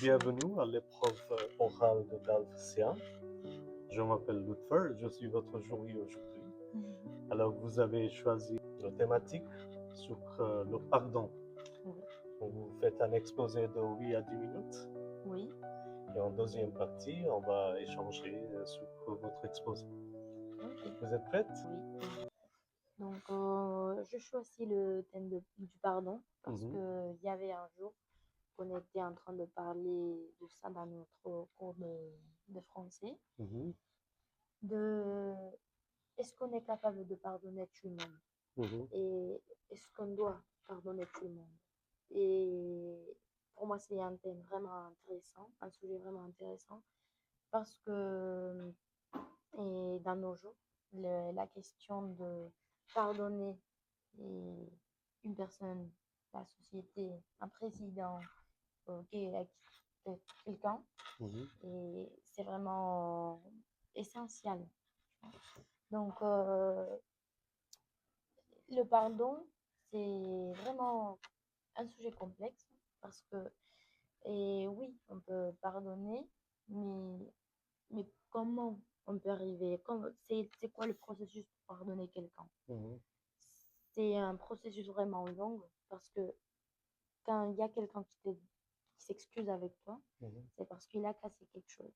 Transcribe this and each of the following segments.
Bienvenue à l'épreuve orale de Dalphia. Je m'appelle Lutfer, je suis votre jury aujourd'hui. Alors, vous avez choisi la thématique sur le pardon. Oui. Vous faites un exposé de 8 à 10 minutes. Oui. Et en deuxième partie, on va échanger sur votre exposé. Ok. Vous êtes prête? Oui. Donc, je choisis le thème du pardon parce que il y avait un jour qu'on était en train de parler de ça dans notre cours de français. De est-ce qu'on est capable de pardonner tout le monde et est-ce qu'on doit pardonner tout le monde? Et pour moi, c'est un thème vraiment intéressant, un sujet vraiment intéressant parce que et dans nos jours, la question de pardonner une personne, la société, un président, quelqu'un, et c'est vraiment essentiel. Donc, le pardon, c'est vraiment un sujet complexe parce que, et oui, on peut pardonner, mais comment on peut arriver? C'est quoi le processus pour pardonner quelqu'un? C'est un processus vraiment long parce que quand il y a quelqu'un qui s'excuse avec toi, c'est parce qu'il a cassé quelque chose.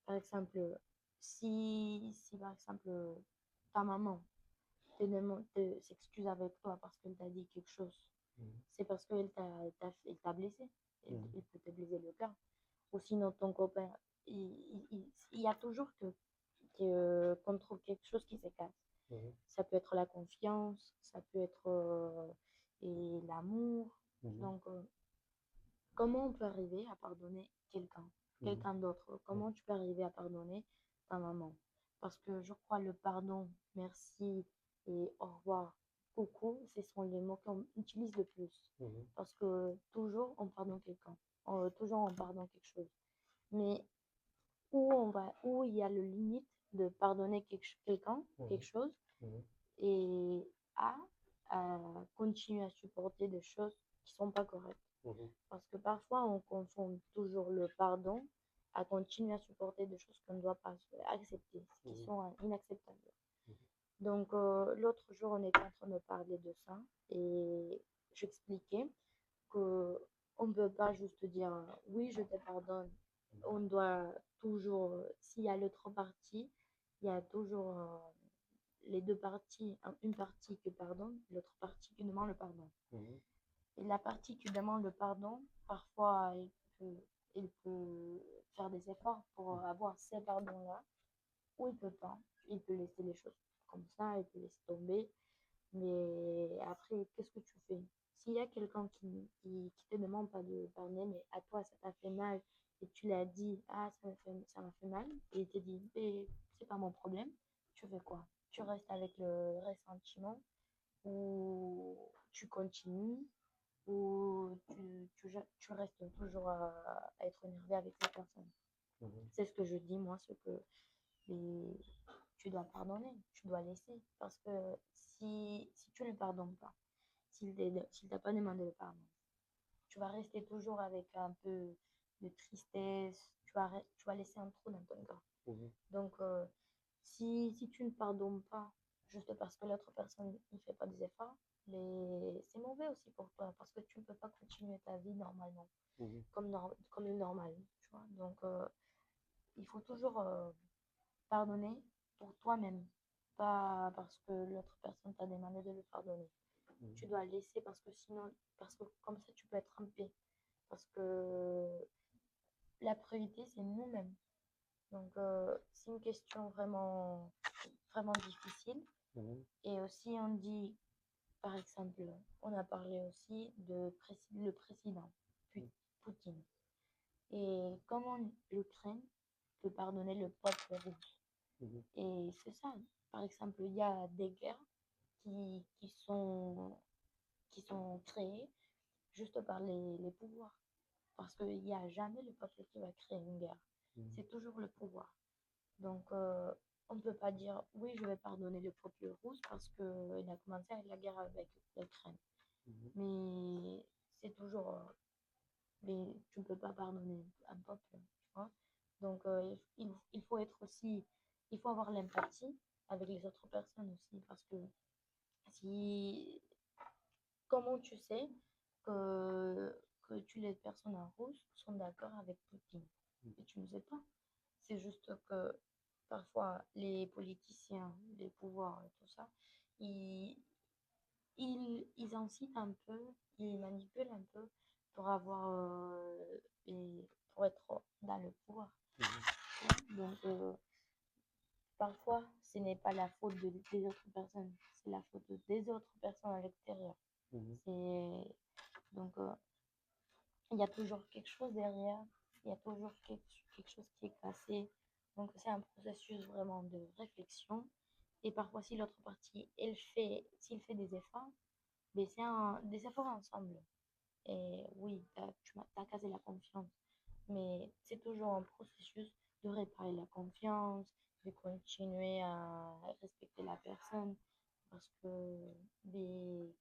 Par exemple, si par exemple ta maman s'excuse avec toi parce qu'elle t'a dit quelque chose, c'est parce qu'elle t'a blessé. Elle peut te blesser le cœur. Ou sinon ton copain, il y a toujours qu'on trouve quelque chose qui se casse. Ça peut être la confiance, ça peut être et l'amour. Donc, comment on peut arriver à pardonner quelqu'un d'autre? Comment tu peux arriver à pardonner ta maman? Parce que je crois le pardon, merci et au revoir, coucou, ce sont les mots qu'on utilise le plus. Parce que toujours on pardonne quelqu'un, toujours on pardonne quelque chose. Mais où il y a le limite de pardonner quelqu'un, quelque chose, et à continuer à supporter des choses qui sont pas correctes. Parce que parfois, on confond toujours le pardon à continuer à supporter des choses qu'on ne doit pas accepter, qui sont inacceptables. Donc, l'autre jour, on était en train de parler de ça et j'expliquais que on ne peut pas juste dire oui, je te pardonne. On doit toujours, s'il y a l'autre partie, il y a toujours les deux parties, une partie qui pardonne, l'autre partie qui demande le pardon. Et la partie qui demande le pardon, parfois, elle peut faire des efforts pour avoir ces pardons-là, ou il peut pas. Il peut laisser les choses comme ça, il peut laisser tomber. Mais après, qu'est-ce que tu fais? S'il y a quelqu'un qui te demande pas de pardonner, mais à toi, ça t'a fait mal, et tu l'as dit, ah, ça m'a fait mal, et il te dit, mais c'est pas mon problème, tu fais quoi? Tu restes avec le ressentiment, ou tu continues, ou tu restes toujours à être énervé avec la personne. C'est ce que je dis, moi, et tu dois pardonner, tu dois laisser. Parce que si tu ne le pardonnes pas, s'il t'a pas demandé le pardon, tu vas rester toujours avec un peu de tristesse, tu vas laisser un trou dans ton cœur. Donc, si tu ne pardonnes pas juste parce que l'autre personne ne fait pas des efforts, mais c'est mauvais aussi pour toi parce que tu ne peux pas continuer ta vie normalement, comme le normal, tu vois. Donc, il faut toujours pardonner pour toi-même, pas parce que l'autre personne t'a demandé de le pardonner. Tu dois laisser parce que comme ça, tu peux être en paix. Parce que la priorité, c'est nous-mêmes. Donc, c'est une question vraiment, vraiment difficile. Et aussi, on dit, par exemple, on a parlé aussi le président, Poutine. Et comment l'Ukraine peut pardonner le peuple russe. Et c'est ça. Par exemple, il y a des guerres qui sont créées juste par les pouvoirs. Parce qu'il n'y a jamais le peuple qui va créer une guerre. C'est toujours le pouvoir. Donc, on ne peut pas dire oui, je vais pardonner le peuple russe parce qu'il a commencé la guerre avec l'Ukraine. Mais c'est toujours mais tu ne peux pas pardonner un peuple, tu vois. Donc, il faut être aussi, il faut avoir l'empathie avec les autres personnes aussi, parce que si, comment tu sais que toutes les personnes en rouge sont d'accord avec Poutine? Et tu ne sais pas. C'est juste que parfois les politiciens, les pouvoirs et tout ça, ils, ils incitent un peu, ils manipulent un peu pour avoir et pour être dans le pouvoir. Donc parfois ce n'est pas la faute des autres personnes, c'est la faute des autres personnes à l'extérieur. C'est donc il y a toujours quelque chose derrière, il y a toujours quelque chose qui est cassé. Donc c'est un processus vraiment de réflexion. Et parfois si l'autre partie, s'il fait des efforts, mais c'est des efforts ensemble. Et oui, t'as cassé la confiance. Mais c'est toujours un processus de réparer la confiance, de continuer à respecter la personne. Parce que des,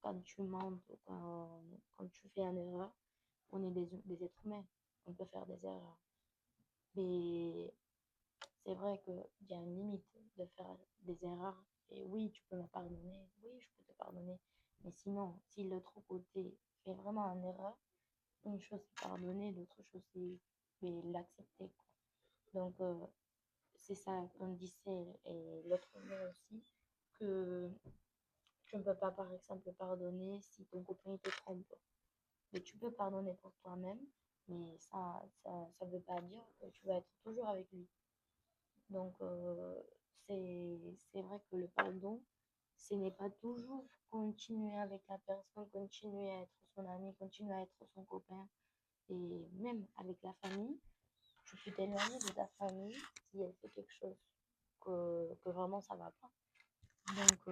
quand tu mens, ou quand tu fais une erreur, on est des êtres humains. On peut faire des erreurs. Mais c'est vrai qu'il y a une limite de faire des erreurs. Et oui, tu peux me pardonner. Oui, je peux te pardonner. Mais sinon, si l'autre côté fait vraiment une erreur, une chose c'est pardonner, l'autre chose c'est mais l'accepter, quoi. Donc, c'est ça qu'on disait, et l'autre mot aussi, que tu ne peux pas, par exemple, pardonner si ton copain il te trompe. Mais tu peux pardonner pour toi-même, mais ça veut pas dire que tu vas être toujours avec lui. Donc, c'est vrai que le pardon, ce n'est pas toujours continuer avec la personne, continuer à être son ami, continuer à être son copain. Et même avec la famille, tu peux t'éloigner de ta famille si elle fait quelque chose que vraiment ça va pas. Donc,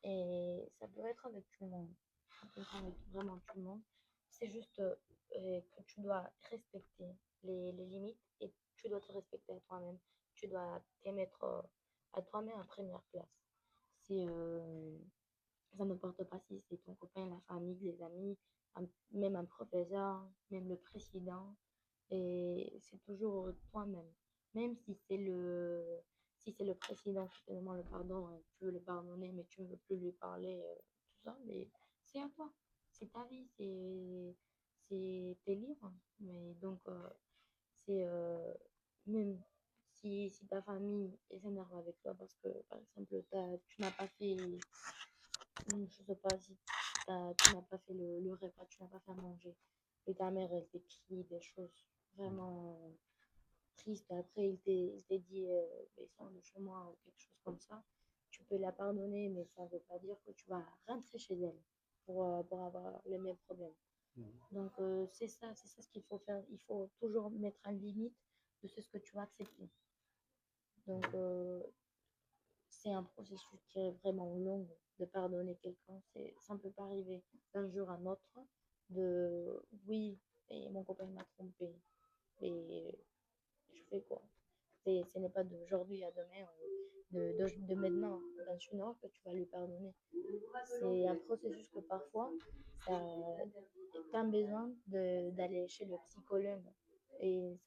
et ça peut être avec tout le monde. Ça peut être avec vraiment tout le monde. C'est juste que tu dois respecter les limites et tu dois te respecter à toi-même. Tu dois te mettre à toi-même en première place. C'est, ça n'importe pas si c'est ton copain, la famille, les amis, même un professeur, même le président. Et c'est toujours toi-même. Même si c'est le président qui te demande le pardon, tu veux le pardonner, mais tu ne veux plus lui parler, tout ça, mais c'est à toi. C'est ta vie, t'es libre. Mais donc, c'est même si ta famille s'énerve avec toi parce que, par exemple, tu n'as pas fait, je sais pas si tu n'as pas fait le repas, tu n'as pas fait à manger, et ta mère, elle t'écrit des choses vraiment triste, après il t'est dit descends de chez moi ou quelque chose comme ça, tu peux la pardonner, mais ça ne veut pas dire que tu vas rentrer chez elle pour avoir les mêmes problèmes. Donc c'est ça ce qu'il faut faire. Il faut toujours mettre une limite de ce que tu vas accepter. Donc c'est un processus qui est vraiment long de pardonner quelqu'un. Ça ne peut pas arriver d'un jour à un autre de oui, et mon copain m'a trompé. Et je fais quoi? Ce n'est pas d'aujourd'hui à demain, de maintenant dans une heure que tu vas lui pardonner. C'est un processus que parfois, tu as besoin d'aller chez le psychologue. Et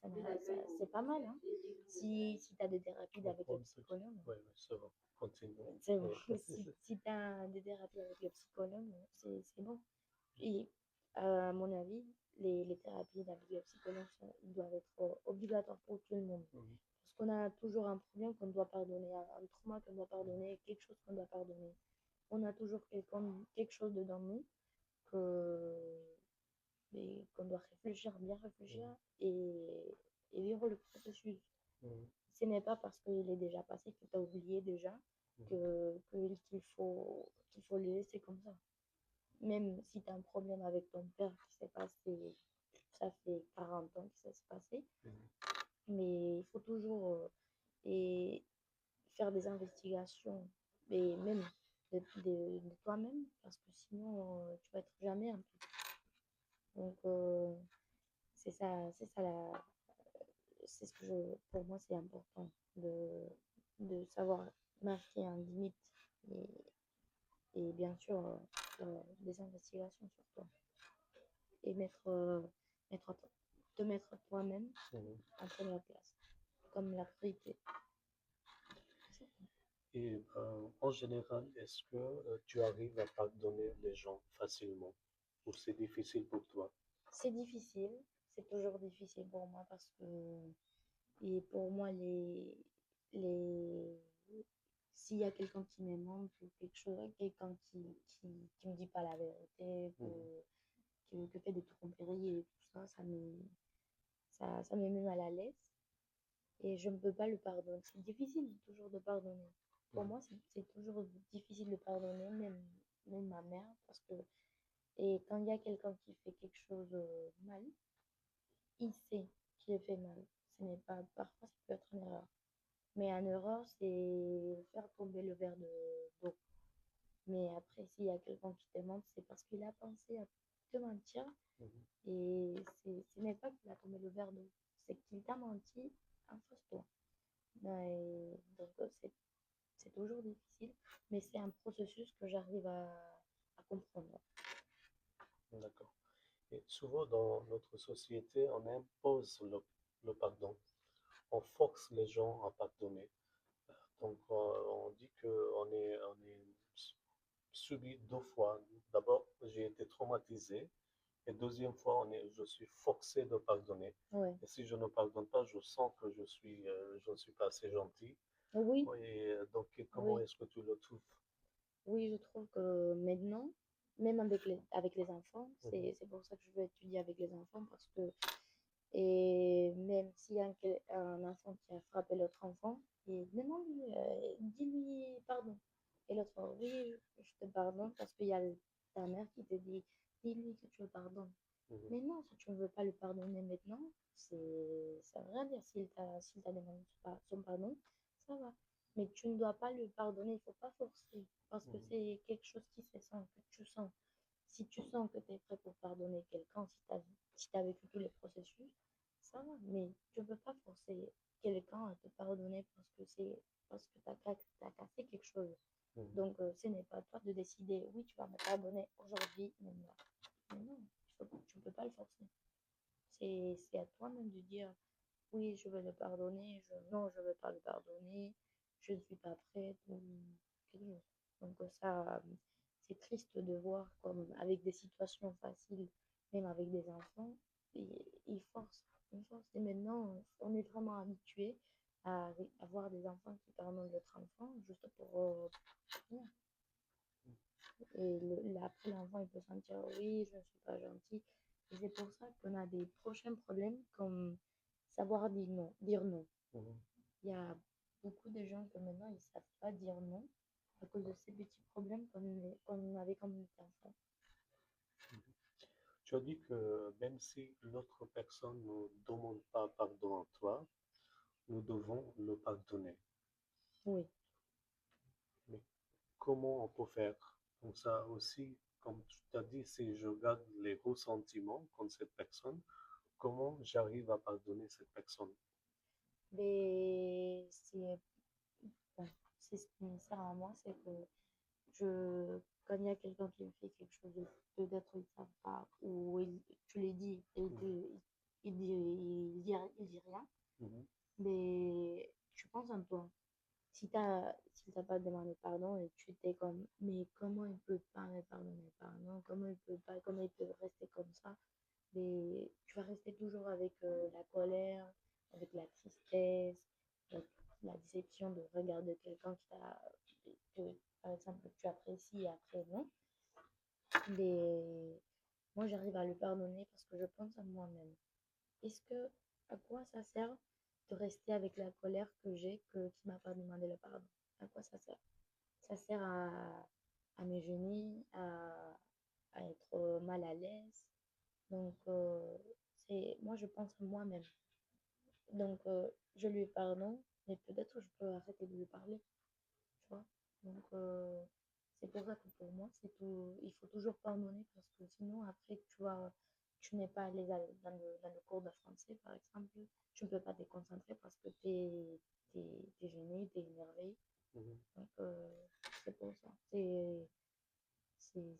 c'est pas mal, hein? Si tu as des thérapies avec le psychologue. Oui, c'est bon. Continue. C'est bon. Si tu as des thérapies avec le psychologue, c'est bon. Et à mon avis, les thérapies avec le psychologue doivent être obligatoires pour tout le monde. Parce qu'on a toujours un problème qu'on doit pardonner, un trauma qu'on doit pardonner, quelque chose qu'on doit pardonner. On a toujours quelque chose dedans nous que, qu'on doit réfléchir, bien réfléchir et vivre le processus. Ce n'est pas parce qu'il est déjà passé, que tu as oublié déjà, qu'il faut le laisser comme ça. Même si tu as un problème avec ton père qui s'est passé, ça fait 40 ans que ça s'est passé, mais il faut toujours et faire des investigations, et même de toi-même, parce que sinon tu vas être jamais un peu. Donc c'est ça c'est ce que pour moi c'est important de savoir marquer un limite et, et bien sûr faire des investigations sur toi. et mettre, te mettre toi-même en première place, comme la priorité. Et en général, est-ce que tu arrives à pardonner les gens facilement ou c'est difficile pour toi? C'est difficile, c'est toujours difficile pour moi parce que et pour moi les s'il y a quelqu'un qui me ment ou quelque chose, quelqu'un qui me dit pas la vérité, que fait des tromperies et tout ça, ça me met mal à l'aise et je ne peux pas le pardonner. C'est difficile toujours de pardonner. Pour moi, c'est toujours difficile de pardonner, même ma mère, parce que et quand il y a quelqu'un qui fait quelque chose mal, il sait qu'il fait mal. Ce n'est pas, parfois, ça peut être une erreur. Mais une erreur, c'est faire tomber le verre d'eau. Mais après, s'il y a quelqu'un qui te ment, c'est parce qu'il a pensé à te mentir. Et ce n'est pas qu'il a tombé le verre d'eau, c'est qu'il t'a menti en face de toi. Donc, c'est toujours difficile, mais c'est un processus que j'arrive à comprendre. D'accord. Et souvent dans notre société, on impose le pardon. On force les gens à pardonner. Donc on dit qu'on est subi deux fois. D'abord, j'ai été traumatisé. Et deuxième fois, je suis forcé de pardonner. Ouais. Et si je ne pardonne pas, je sens que je ne suis pas assez gentil. Oui, Et donc, comment oui, est-ce que tu le trouves? oui, je trouve que maintenant, même avec les enfants, Mhm, c'est pour ça que je veux étudier avec les enfants parce que, et même s'il y a un enfant qui a frappé l'autre enfant, et demande-lui, dis-lui pardon. Et l'autre, oui, je te pardonne parce qu'il y a ta mère qui te dit, dis-lui que tu le pardonnes. mhm, Mais non, si tu ne veux pas le pardonner maintenant, ça veut rien dire. S'il t'a demandé son pardon, ça va. Mais tu ne dois pas le pardonner, il ne faut pas forcer. Parce que mhm, c'est quelque chose qui se sent, que tu sens. Si tu sens que tu es prêt pour pardonner quelqu'un, si tu as vécu tous les processus, ça va. Mais tu ne peux pas forcer quelqu'un à te pardonner parce que tu as cassé quelque chose. mhm, Donc, ce n'est pas à toi de décider, oui, tu vas me pardonner aujourd'hui, maintenant. Mais non, tu ne peux pas le forcer. C'est à toi-même de dire, oui, je veux le pardonner, non, je ne veux pas le pardonner, je ne suis pas prête, ou quelque chose. Donc c'est triste de voir comme avec des situations faciles, même avec des enfants, ils forcent, ils forcent. Et maintenant, on est vraiment habitué à avoir des enfants qui pardonnent l'autre enfant juste pour rien. Et après, l'enfant, il peut sentir, oui, je ne suis pas gentil. Et c'est pour ça qu'on a des prochains problèmes comme savoir dire non. Dire non. mhm. Il y a beaucoup de gens que maintenant, ils ne savent pas dire non à cause de ces petits problèmes qu'on avait quand on était enfant. Tu as dit que même si l'autre personne ne demande pas pardon à toi, nous devons le pardonner. Oui. Mais comment on peut faire? Donc ça aussi, comme tu t'as dit, si je garde les ressentiments contre cette personne, comment j'arrive à pardonner cette personne? Mais bon, c'est ce qui me sert à moi, c'est que quand il y a quelqu'un qui me fait quelque chose, peut-être ils ne savent pas, ou tu les dis, et Mhm, il dit rien, mhm, mais tu penses en toi. Si t'as pas demandé pardon et tu t'es comme, mais comment il peut pas me pardonner, pardon, comment il peut pas, comment il peut rester comme ça, mais tu vas rester toujours avec la colère, avec la tristesse, avec la déception de regarder quelqu'un que, par exemple, que tu apprécies et après non. Mais moi, j'arrive à le pardonner parce que je pense à moi-même. Est-ce que, à quoi ça sert de rester avec la colère que j'ai, qui m'a pas demandé le pardon? À quoi ça sert? Ça sert à me gêner, à être mal à l'aise. Donc, moi, je pense à moi-même. Donc, je lui pardonne, mais peut-être je peux arrêter de lui parler, tu vois. Donc, c'est pour ça que pour moi, il faut toujours pardonner parce que sinon, après, tu n'es pas à l'aise dans le cours de français, par exemple. Tu ne peux pas te concentrer parce que t'es gêné, t'es énervé. mhm. Donc, c'est pour ça.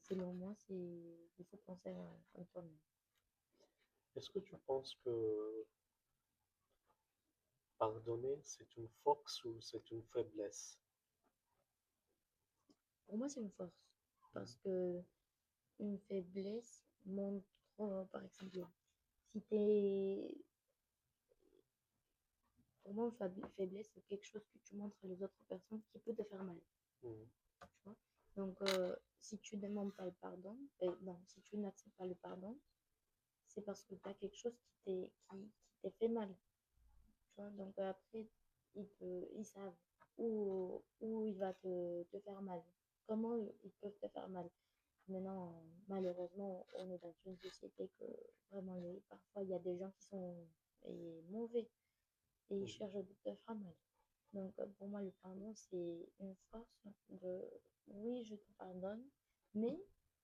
Selon moi, il faut penser à toi-même. Est-ce que tu penses que pardonner, c'est une force ou c'est une faiblesse? Pour moi, c'est une force. Mhm. Parce que une faiblesse montre, par exemple, si t'es... Pour moi, une faiblesse, c'est quelque chose que tu montres à les autres personnes qui peut te faire mal. Mhm. Tu vois? Donc, si tu ne demandes pas le pardon, non, si tu n'acceptes pas le pardon, c'est parce que tu as quelque chose qui t'est fait mal. Tu vois? Donc, après, ils savent où il va te faire mal. Comment ils peuvent te faire mal. Maintenant, malheureusement, on est dans une société que vraiment, parfois, il y a des gens qui sont mauvais et ils Mhm. cherchent à te faire mal. Donc, pour moi, le pardon, c'est une force de oui, je te pardonne, mais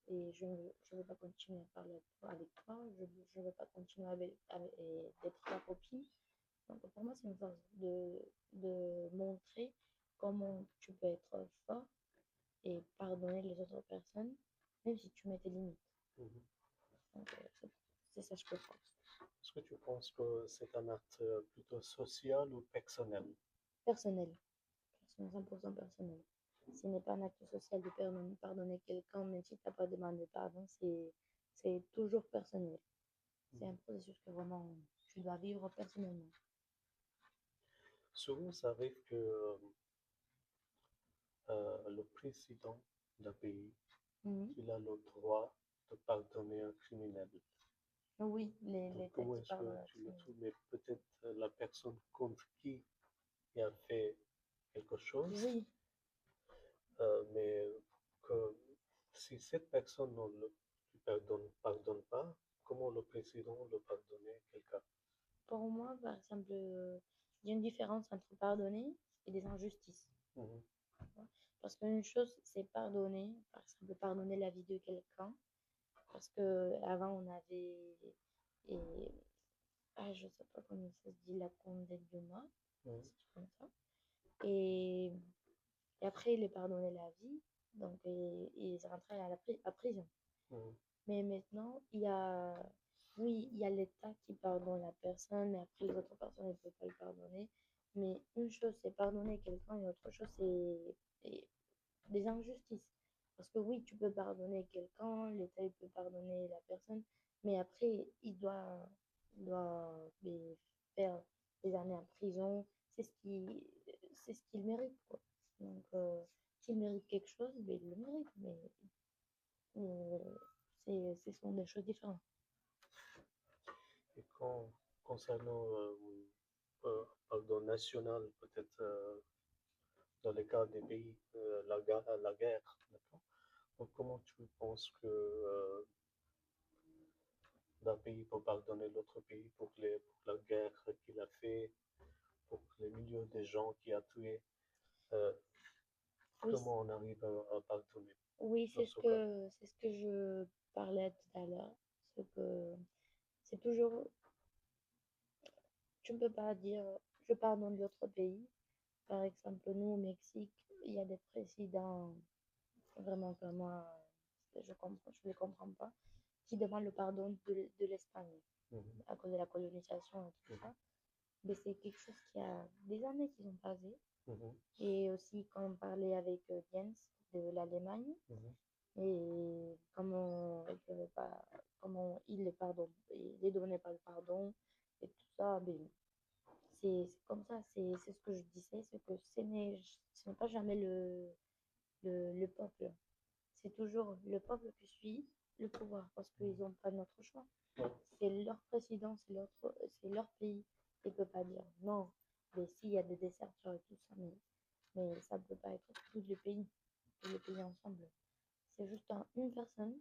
et je ne veux pas continuer à parler avec toi, je ne veux pas continuer d'être ta copine. Donc, pour moi, c'est une force de montrer comment tu peux être fort et pardonner les autres personnes, même si tu mets tes limites. Mhm. Donc, c'est ça que je peux faire. Est-ce que tu penses que c'est un acte plutôt social ou personnel? Personnel, 100% personnel. Ce n'est pas un acte social de pardonner quelqu'un, même si tu n'as pas demandé pardon, c'est toujours personnel. C'est un Mhm. processus que vraiment tu dois vivre personnellement. Souvent, ça arrive que le président d'un pays, Mhm. il a le droit de pardonner un criminel. Oui, Donc, les têtes comment qui est-ce parlent que dans la tu le criminelle. trouves? Mais peut-être la personne contre qui il a fait quelque chose, Oui, mais que si cette personne ne le lui pardonne pas, comment le président le pardonner quelqu'un? pour moi, par exemple, il y a une différence entre pardonner et des injustices. Mhm. Parce qu'une chose, c'est pardonner, par exemple, pardonner la vie de quelqu'un. Parce que avant on avait, et, je sais pas comment ça se dit, la condamne de mort, Mhm. c'est comme ça. Et, et après, il est pardonné la vie, donc il est rentré à prison. Mhm. Mais maintenant, oui, il y a l'État qui pardonne la personne, et après les autres personnes ne peuvent pas le pardonner. Mais une chose, c'est pardonner quelqu'un, et autre chose, c'est des injustices. Parce que oui, tu peux pardonner quelqu'un, l'État il peut pardonner la personne, mais après, il doit faire des années en prison. C'est ce qu'il mérite, quoi. Donc, s'il mérite quelque chose, ben, il le mérite, mais ce sont des choses différentes. Et concernant pardon national, peut-être dans le cas des pays, la guerre, d'accord? Donc, comment tu penses que d'un pays peut pardonner l'autre pays pour la guerre qu'il a fait, pour les millions de gens qu'il a tués? euh, Oui, Comment on arrive à pardonner oui, dans ce cas? c'est ce que je parlais tout à l'heure. C'est que c'est toujours, tu ne peux pas dire, je pardonne d'autres pays. Par exemple, nous au Mexique, il y a des présidents vraiment que moi, je ne les comprends pas, qui demandent le pardon de l'Espagne Mhm. à cause de la colonisation et tout Mhm. ça. Mais c'est quelque chose qui a des années qu'ils ont passé. Mhm. Et aussi, quand on parlait avec Jens de l'Allemagne, Mhm. et comment il les pardonne, il les donnait pas le pardon, et tout ça, mais c'est comme ça, c'est ce que je disais, c'est que ce n'est pas jamais le peuple. C'est toujours le peuple qui suit le pouvoir parce qu'ils n'ont pas notre choix. Ouais. C'est leur président, c'est leur pays. Ils ne peuvent pas dire non, mais s'il y a des déserteurs et tout ça, mais ça ne peut pas être tous les pays ensemble. C'est juste une personne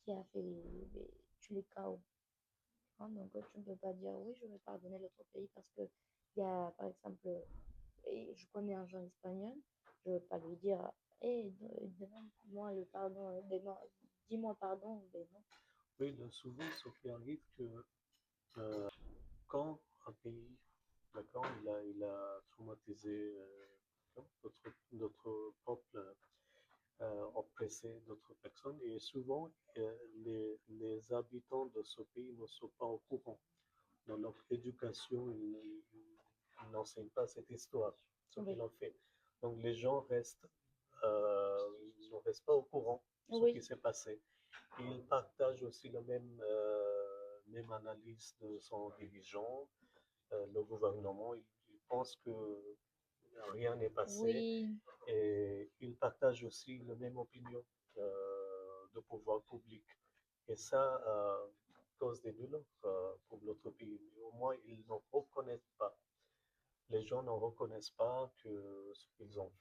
qui a fait tuer les chaos. Hein, donc tu ne peux pas dire oui, je vais pardonner l'autre pays parce que il y a, par exemple, et je connais un jeune espagnol, je ne vais pas lui dire, hé, demande-moi le pardon, dis-moi pardon, mais non. Oui, souvent, ce qui arrive, que quand un pays, d'accord, il a traumatisé d'autres peuples, oppressé d'autres personnes, et souvent, les les habitants de ce pays ne sont pas au courant. Dans leur éducation, ils n'enseignent pas cette histoire, ce Oui, qu'ils ont fait. Donc les gens ne restent pas au courant de ce qui oui, s'est passé. Et ils partagent aussi la même analyse de son dirigeant, le gouvernement. Ils pensent que rien n'est passé oui, et ils partagent aussi la même opinion de pouvoir public. Et ça cause des douleurs pour notre pays. Mais au moins, ils ne reconnaissent pas. Les gens ne reconnaissent pas que ce qu'ils ont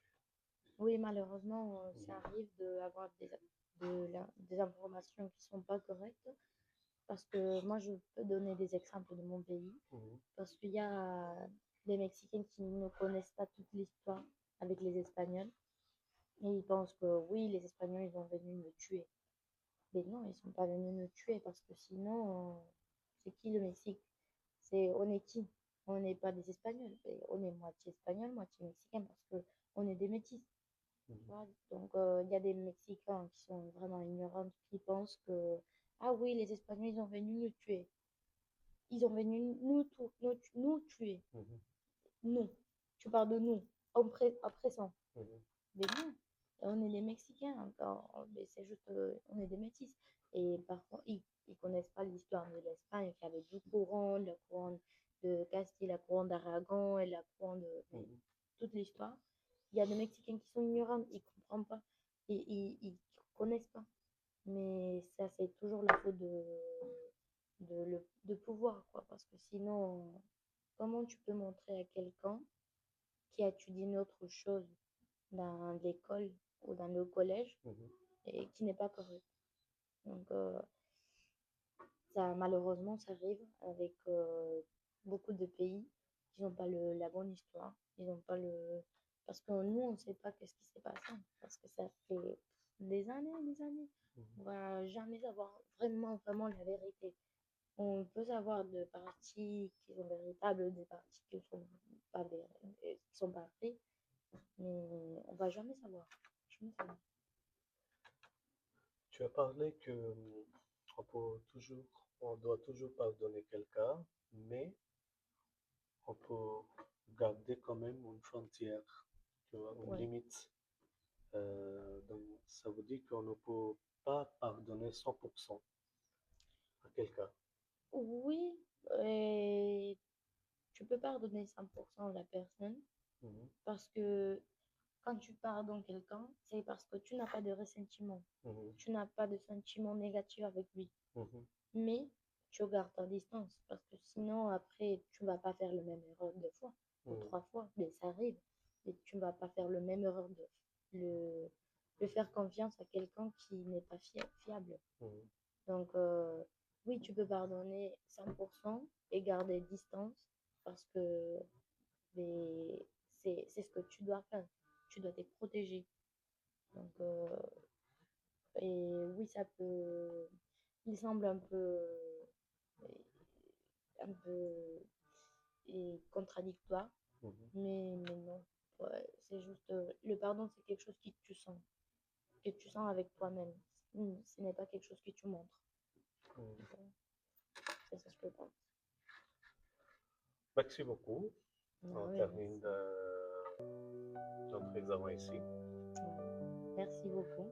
oui, malheureusement, fait. ça arrive d'avoir des informations qui sont pas correctes. Parce que moi, je peux donner des exemples de mon pays. Mhm, Parce qu'il y a des Mexicains qui ne connaissent pas toute l'histoire avec les Espagnols. Et ils pensent que oui, les Espagnols, ils sont venus me tuer. Mais non, ils sont pas venus me tuer parce que sinon, c'est qui le Mexique? On est qui? On n'est pas des Espagnols. Et on est moitié espagnol, moitié mexicain parce que on est des métis. Tu mhm, vois. Donc, il y a des Mexicains qui sont vraiment ignorants, qui pensent que, ah oui, les Espagnols, ils sont venus nous tuer. Ils sont venus nous tuer. mhm, Nous. Tu parles de nous, oppressant. mhm, Mais non, on est des Mexicains encore. Mais c'est juste, on est des métis. Et parfois, ils connaissent pas l'histoire de l'Espagne, qu'il y avait deux couronnes, la couronne de Castille, la couronne d'Aragon et la couronne de mais mhm, toute l'histoire. Il y a des Mexicains qui sont ignorants, ils comprennent pas. Et ils connaissent pas. Mais ça, c'est toujours la faute de pouvoir, quoi. Parce que sinon, comment tu peux montrer à quelqu'un qui a étudié une autre chose dans l'école ou dans le collège mhm. et qui n'est pas correct? Donc, ça, malheureusement, ça arrive avec beaucoup de pays qui n'ont pas la bonne histoire. Ils n'ont pas le... Parce que nous, on ne sait pas qu'est-ce qui s'est passé. Parce que ça fait des années, des années. On va jamais savoir vraiment, vraiment la vérité. On peut savoir de parties qui sont véritables, des parties qui sont pas qui sont pas vraies, mais on va jamais savoir. Jamais savoir. Tu as parlé que on doit toujours pardonner quelqu'un, mais on peut garder quand même une frontière, tu vois, une Ouais. limite. Donc, ça veut dire qu'on ne peut pas pardonner 100% à quelqu'un. Oui, et tu peux pardonner 100% à la personne Mhm, parce que quand tu pardonnes quelqu'un, c'est parce que tu n'as pas de ressentiment. mhm, Tu n'as pas de sentiment négatif avec lui. mhm, Mais tu gardes ta distance parce que sinon, après, tu ne vas pas faire le même erreur deux fois ou mhm, trois fois. Mais ça arrive. Et tu ne vas pas faire le même erreur le, de faire confiance à quelqu'un qui n'est pas fiable. mhm, Donc, oui, tu peux pardonner 100% et garder distance parce que mais c'est ce que tu dois faire. Tu dois te protéger. Donc, et oui, ça peut. Il semble un peu contradictoire, mhm, mais non. Ouais, c'est juste. Le pardon, c'est quelque chose que tu sens avec toi-même. Ce n'est pas quelque chose que tu montres. mhm. Donc, c'est ça que je pense. Merci beaucoup. On Non, mais termine merci. notre examen ici. Ouais. Merci beaucoup.